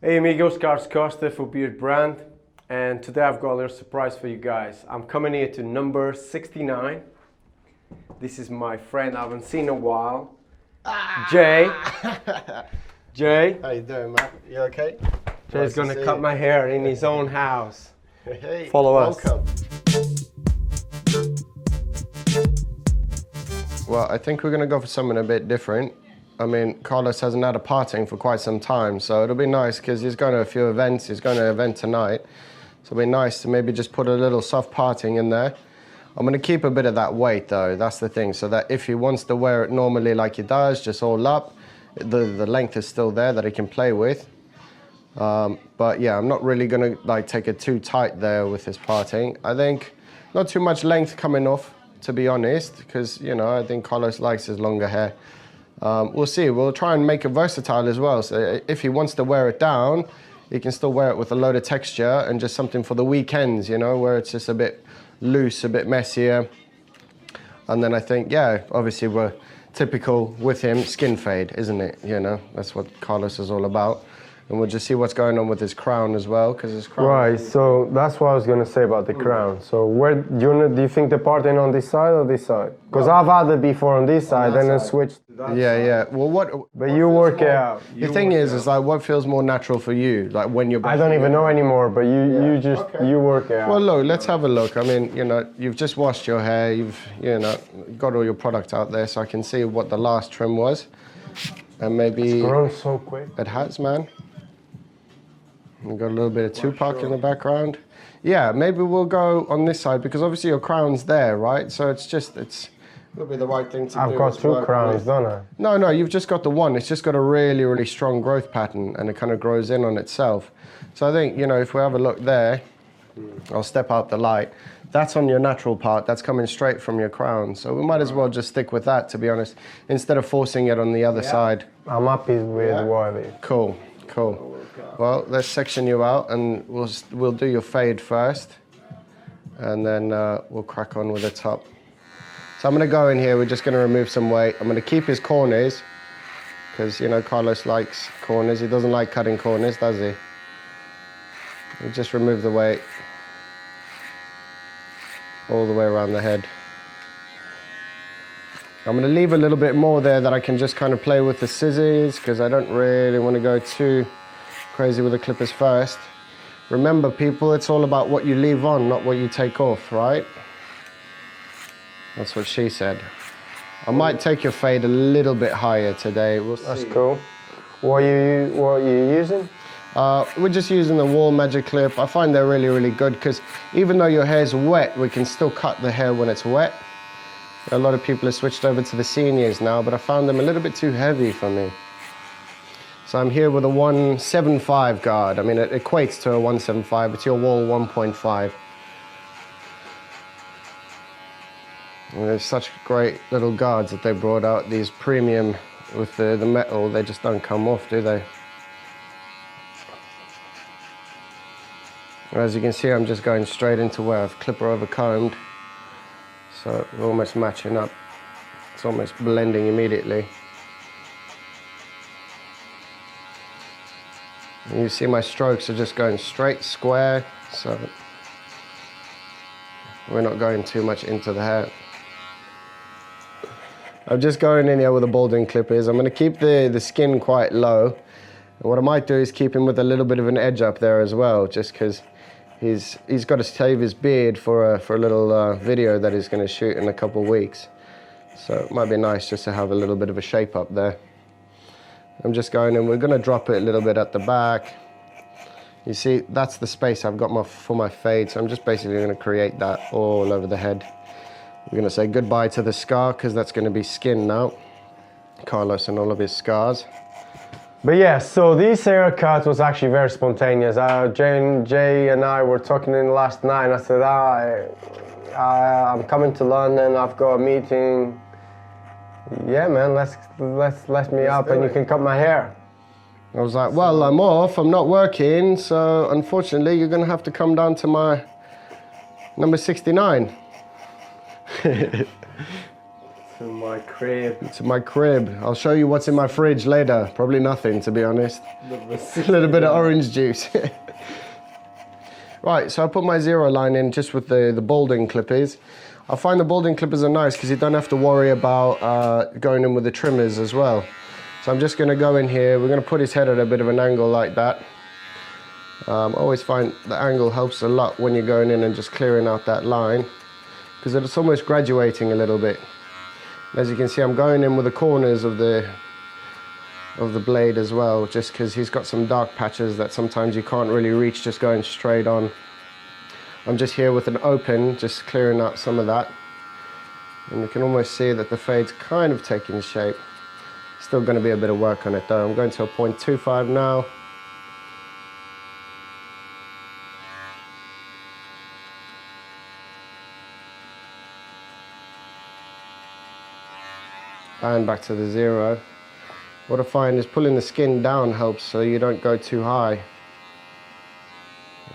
Hey amigos, Carlos Costa for Beard Brand, and today I've got a little surprise for you guys. I'm coming here to number 69. This is my friend I haven't seen in a while, Jay. Jay. How you doing, man? You okay? Jay's gonna cut my hair in his own house. Hey, Follow us. welcome. Well, I think we're gonna go for something a bit different. I mean, Carlos hasn't had a parting for quite some time, so it'll be nice because he's going to a few events. He's going to an event tonight, so it'll be nice to maybe just put a little soft parting in there. I'm going to keep a bit of that weight though, that's the thing, so that if he wants to wear it normally like he does, just all up, the length is still there that he can play with. But yeah, I'm not really going to like take it too tight there with his parting. I think not too much length coming off, to be honest, because, you know, I think Carlos likes his longer hair. We'll see. We'll try and make it versatile as well. So if he wants to wear it down, he can still wear it with a load of texture and just something for the weekends, you know, where it's just a bit loose, a bit messier. And then I think, yeah, obviously we're typical with him, skin fade, isn't it? You know, that's what Carlos is all about. And we'll just see what's going on with his crown as well, because his crown... Right, so that's what I was gonna say about the crown. So where do you think the parting on this side or this side? Because I've had it before on this side and then switched to that side. Yeah. Well, But you work it out. The thing is like, what feels more natural for you? Like when you're... I don't even know anymore, but you work it out. Well, look, let's have a look. I mean, you know, you've just washed your hair. You've, you know, got all your product out there, so I can see what the last trim was. And maybe... It's grown so quick. It has, man. We've got a little bit of Tupac in the background. Yeah, maybe we'll go on this side because obviously your crown's there, right? So it'll be the right thing to do. I've got two crowns, don't I? No, you've just got the one. It's just got a really, really strong growth pattern and it kind of grows in on itself. So I think, you know, if we have a look there, I'll step out the light. That's on your natural part. That's coming straight from your crown. So we might as well just stick with that, to be honest, instead of forcing it on the other side. I'm happy with what it is. Cool. Well, let's section you out and we'll do your fade first and then we'll crack on with the top. So I'm gonna go in here, we're just gonna remove some weight. I'm gonna keep his corners because, you know, Carlos likes corners. He doesn't like cutting corners, does he? We'll just remove the weight all the way around the head. I'm gonna leave a little bit more there that I can just kind of play with the scissors because I don't really want to go too crazy with the clippers first. Remember, people, it's all about what you leave on, not what you take off, right? That's what she said. I might take your fade a little bit higher today. We'll see. That's cool. What are you using? We're just using the Wall Magic Clip. I find they're really, really good because even though your hair's wet, we can still cut the hair when it's wet. A lot of people have switched over to the Seniors now, but I found them a little bit too heavy for me. So I'm here with a 175 guard. I mean, it equates to a 175. It's your Wall 1.5. And there's such great little guards that they brought out. These premium with the metal, they just don't come off, do they? As you can see, I'm just going straight into where I've clipper over combed. So we're almost matching up. It's almost blending immediately. And you see my strokes are just going straight, square, so we're not going too much into the hair. I'm just going in here with the balding clippers. I'm going to keep the skin quite low. And what I might do is keep him with a little bit of an edge up there as well, just because he's got to shave his beard for a little video that he's going to shoot in a couple of weeks. So it might be nice just to have a little bit of a shape up there. I'm just going in, we're going to drop it a little bit at the back. You see, that's the space I've got for my fade, so I'm just basically going to create that all over the head. We're going to say goodbye to the scar, because that's going to be skin now. Carlos and all of his scars. But yeah, so this haircut was actually very spontaneous. Jay and I were talking in last night, and I said, I'm coming to London, I've got a meeting. Yeah, man, let me up and you can cut my hair. I was like, well, I'm off, I'm not working, so unfortunately you're gonna have to come down to my number 69. To my crib. to my crib. I'll show you what's in my fridge later. Probably nothing, to be honest. A little bit of orange juice. Right, so I put my zero line in just with the balding clippers. I find the balding clippers are nice because you don't have to worry about going in with the trimmers as well. So I'm just going to go in here. We're going to put his head at a bit of an angle like that. I always find the angle helps a lot when you're going in and just clearing out that line, because it's almost graduating a little bit. As you can see, I'm going in with the corners of the blade as well, just because he's got some dark patches that sometimes you can't really reach just going straight on. I'm just here with an open, just clearing out some of that. And you can almost see that the fade's kind of taking shape. Still going to be a bit of work on it though. I'm going to a 0.25 now. And back to the zero. What I find is pulling the skin down helps so you don't go too high.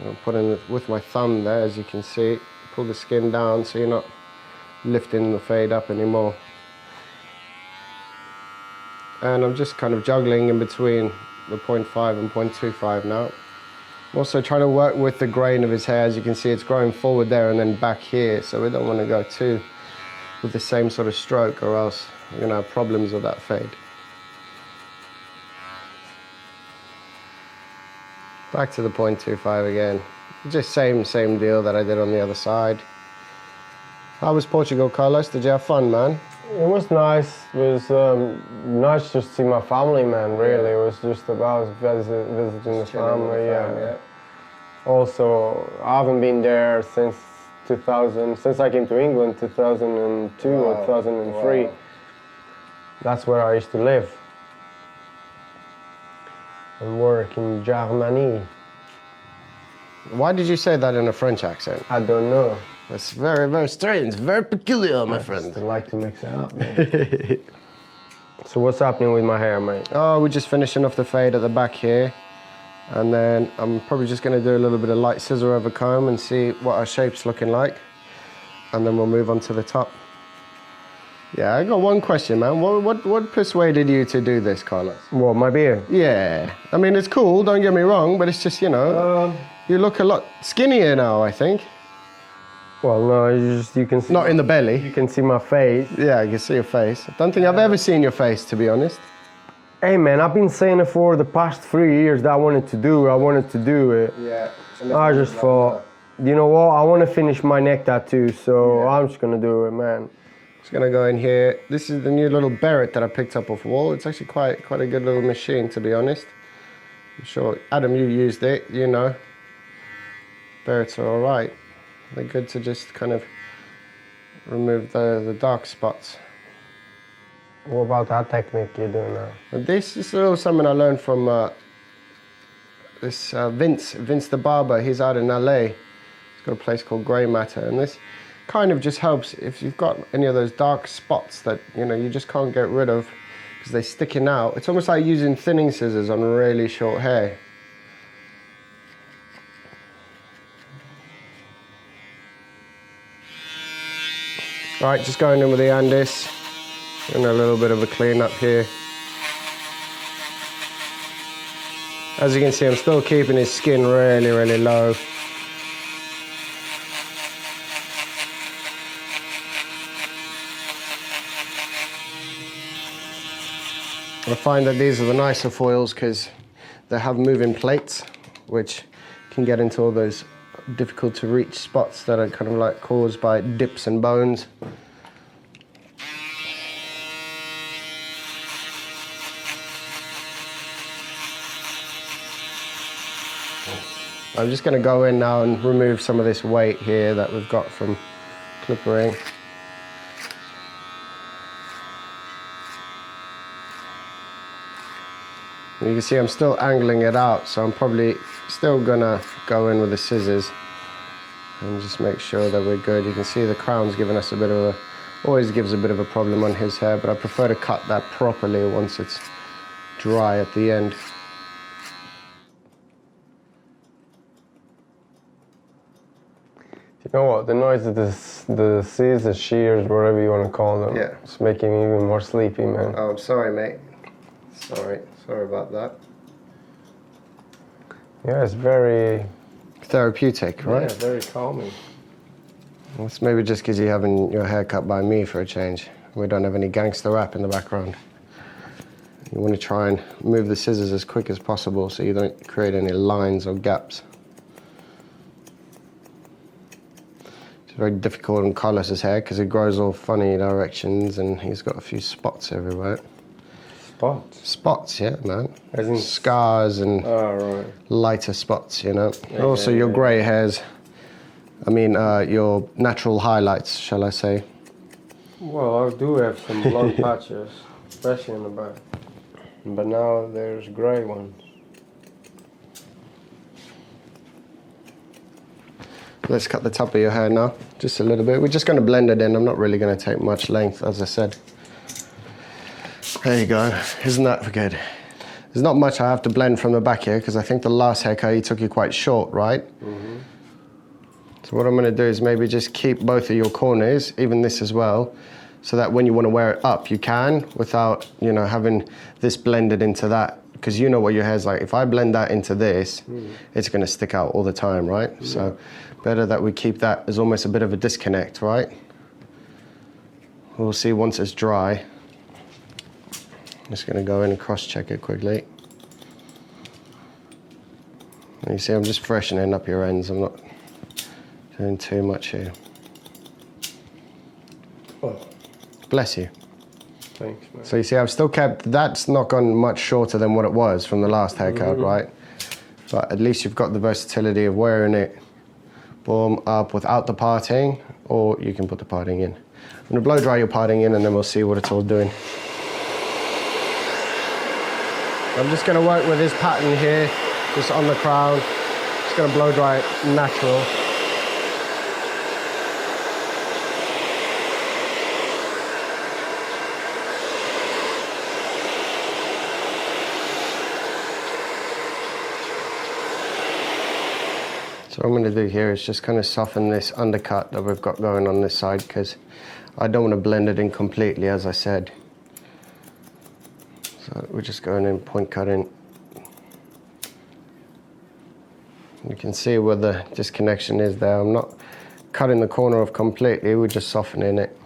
I'm putting it with my thumb there, as you can see. Pull the skin down so you're not lifting the fade up anymore. And I'm just kind of juggling in between the 0.5 and 0.25 now. I'm also trying to work with the grain of his hair. As you can see, it's growing forward there and then back here, so we don't want to go too with the same sort of stroke, or else you're going to have problems with that fade. Back to the 0.25 again. Just same deal that I did on the other side. How was Portugal, Carlos? Did you have fun, man? It was nice. It was nice just to see my family, man, really. It was just about visiting the family, yeah. Also, I haven't been there since 2000, since I came to England, 2002 or 2003. Wow. That's where I used to live and work in Germany. Why did you say that in a French accent? I don't know. That's very, very strange, very peculiar, my friend. I like to mix it up, man. So what's happening with my hair, mate? Oh, we're just finishing off the fade at the back here. And then I'm probably just going to do a little bit of light scissor over comb and see what our shape's looking like. And then we'll move on to the top. Yeah, I got one question, man. What persuaded you to do this, Carlos? What, my beard? Yeah. I mean, it's cool, don't get me wrong, but it's just, you know, you look a lot skinnier now, I think. Well, no, you can see... Not in the belly. You can see my face. Yeah, you can see your face. I don't think I've ever seen your face, to be honest. Hey, man, I've been saying it for the past 3 years that I wanted to do it. Yeah. I just thought, you know what, I want to finish my neck tattoo, so I'm just going to do it, man. Just going to go in here. This is the new little Barrett that I picked up off wall. It's actually quite a good little machine, to be honest. I'm sure, Adam, you used it, you know. Barretts are all right. They're good to just kind of remove the dark spots. What about that technique you're doing now? This is a little something I learned from Vince the barber. He's out in LA. He's got a place called Grey Matter, and this kind of just helps if you've got any of those dark spots that you just can't get rid of because they're sticking out. It's almost like using thinning scissors on really short hair. Right, just going in with the Andis and a little bit of a clean up here. As you can see, I'm still keeping his skin really, really low. I find that these are the nicer foils because they have moving plates, which can get into all those difficult to reach spots that are kind of like caused by dips and bones. I'm just going to go in now and remove some of this weight here that we've got from clippering. You can see I'm still angling it out, so I'm probably still gonna go in with the scissors and just make sure that we're good. You can see the crown's giving us a bit of always gives a bit of a problem on his hair, but I prefer to cut that properly once it's dry at the end. You know what, the noise of the scissors, shears, whatever you want to call them. Yeah. It's making me even more sleepy, man. Oh, I'm sorry, mate. Sorry about that. Yeah, it's very Therapeutic, right? Yeah, very calming. It's maybe just because you're having your hair cut by me for a change. We don't have any gangster rap in the background. You want to try and move the scissors as quick as possible so you don't create any lines or gaps. It's very difficult on Carlos's hair because it grows all funny directions and he's got a few spots everywhere. Spots? Spots, yeah, man. As in scars and right. lighter spots, you know. Yeah, And also your grey hairs, your natural highlights, shall I say. Well, I do have some blonde patches, especially in the back. But now there's grey ones. Let's cut the top of your hair now, just a little bit. We're just going to blend it in. I'm not really going to take much length, as I said. There you go. Isn't that good? There's not much I have to blend from the back here because I think the last haircut you took you quite short, right? Mm-hmm. So what I'm going to do is maybe just keep both of your corners, even this as well, so that when you want to wear it up, you can without, having this blended into that. Because you know what your hair's like. If I blend that into this, it's going to stick out all the time, right? Yeah. So better that we keep that as almost a bit of a disconnect, right? We'll see once it's dry. Just going to go in and cross-check it quickly. And you see, I'm just freshening up your ends. I'm not doing too much here. Oh. Bless you. Thanks, man. So you see, I've still kept, that's not gone much shorter than what it was from the last haircut, right? But at least you've got the versatility of wearing it, boom, up without the parting, or you can put the parting in. I'm going to blow dry your parting in and then we'll see what it's all doing. I'm just going to work with this pattern here, just on the crown. Just going to blow dry it natural. So what I'm going to do here is just kind of soften this undercut that we've got going on this side because I don't want to blend it in completely, as I said. So we're just going in, point cutting. You can see where the disconnection is there. I'm not cutting the corner off completely, we're just softening it.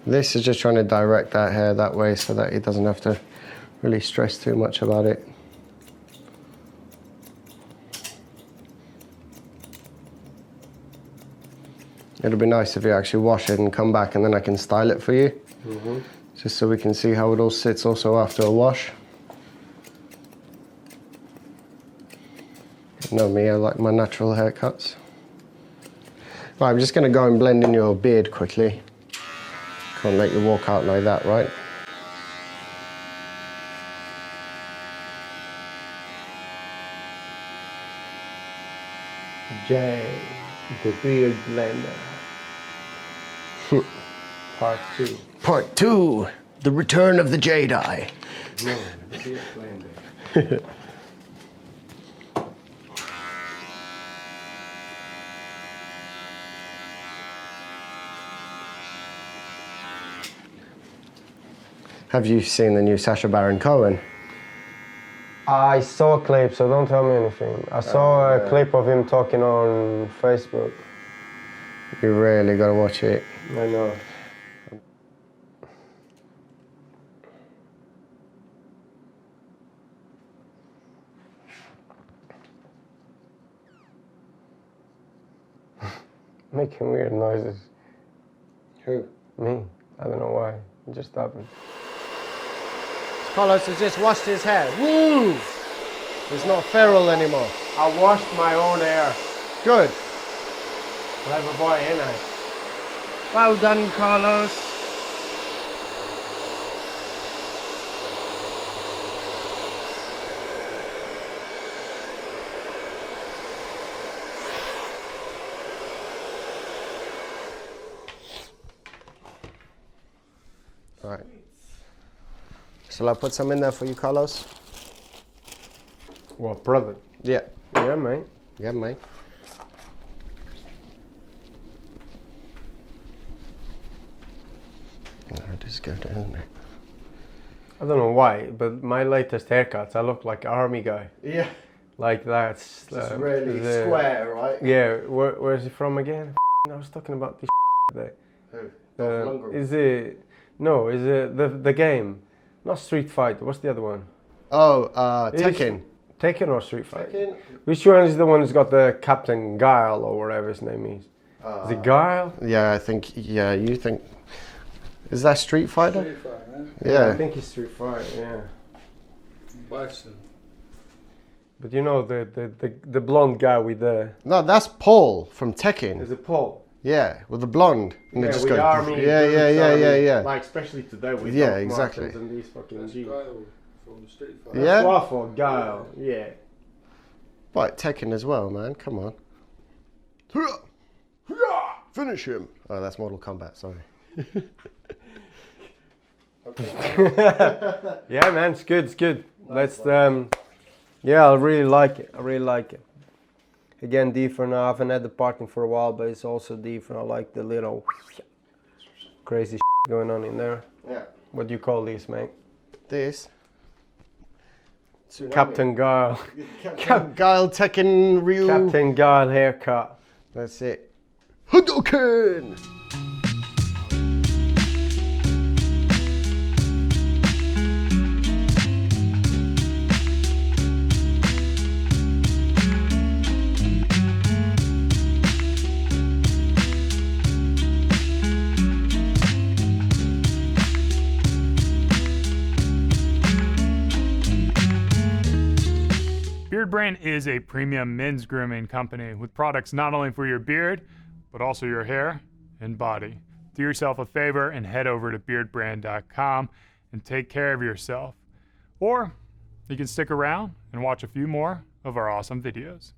This is just trying to direct that hair that way so that he doesn't have to really stress too much about it. It'll be nice if you actually wash it and come back and then I can style it for you. Just so we can see how it all sits also after a wash. You know me, I like my natural haircuts. Right, I'm just going to go and blend in your beard quickly. Can't let you walk out like that, right? Jay, the beard blender. Part 2. Part 2, the return of the Jedi. No, the beard blender. Have you seen the new Sacha Baron Cohen? I saw a clip, so don't tell me anything. I saw a clip of him talking on Facebook. You really gotta watch it. I know. Making weird noises. Who? Me. I don't know why. It just happened. Carlos has just washed his hair. Woo! It's not feral anymore. I washed my own hair. Good. Clever boy, ain't I? Well done, Carlos. Right. Shall I put some in there for you, Carlos? What, brother? Yeah. Yeah, mate. Yeah, mate. Just go down there. I don't know why, but my latest haircuts, I look like an army guy. Yeah. Like that's Just really square, right? Yeah, where's he from again? I was talking about this today. Who? Dolph Lundgren. Is it the game? Not Street Fighter. What's the other one? Oh, Tekken. Tekken or Street Fighter? Tekken? Which one is the one who's got the Captain Guile or whatever his name is? Is it Guile? Yeah, I think. Yeah, you think. Is that Street Fighter? Street Fighter, man. Yeah. I think it's Street Fighter. Yeah. Bison. But you know the blonde guy with the. No, that's Paul from Tekken. Is it Paul? Yeah, with the blonde. And they Yeah, just with go. army. Yeah. Like especially today with Yeah, Doc exactly. Martens and these fucking That's jeans. Guile from the Street Fighter. Yeah. Waffle, Guile. Yeah. Right, Tekken as well, man. Come on. Finish him. Oh, that's Mortal Kombat. Sorry. Yeah, man, it's good. It's good. Let's. Yeah, I really like it. I really like it. Again, different. I haven't had the parking for a while, but it's also different. I like the little crazy going on in there. Yeah. What do you call these, mate? This. Captain Guile. Guile Tekken Ryu. Captain Guile haircut. That's it. Hadouken! Beard Brand is a premium men's grooming company with products not only for your beard, but also your hair and body. Do yourself a favor and head over to beardbrand.com and take care of yourself. Or you can stick around and watch a few more of our awesome videos.